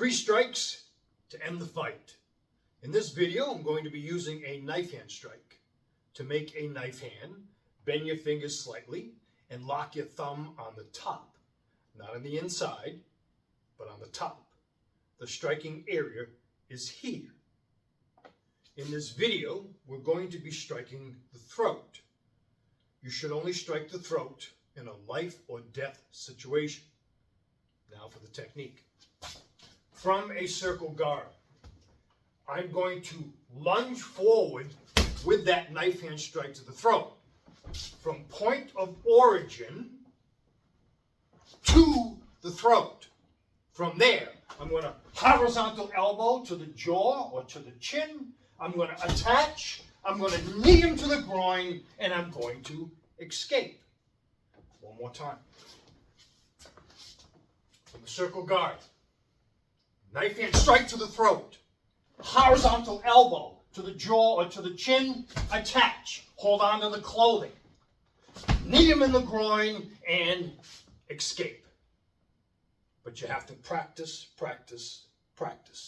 3 strikes to end the fight. In this video, I'm going to be using a knife hand strike. To make a knife hand, bend your fingers slightly and lock your thumb on the top. Not on the inside, but on the top. The striking area is here. In this video, we're going to be striking the throat. You should only strike the throat in a life or death situation. Now for the technique. From a circle guard, I'm going to lunge forward with that knife hand strike to the throat. From point of origin to the throat. From there, I'm going to horizontal elbow to the jaw or to the chin. I'm going to attach. I'm going to knee him to the groin, and I'm going to escape. One more time. From the circle guard, knife hand strike to the throat, horizontal elbow to the jaw or to the chin, attach, hold on to the clothing, knee him in the groin, and escape. But you have to practice, practice, practice.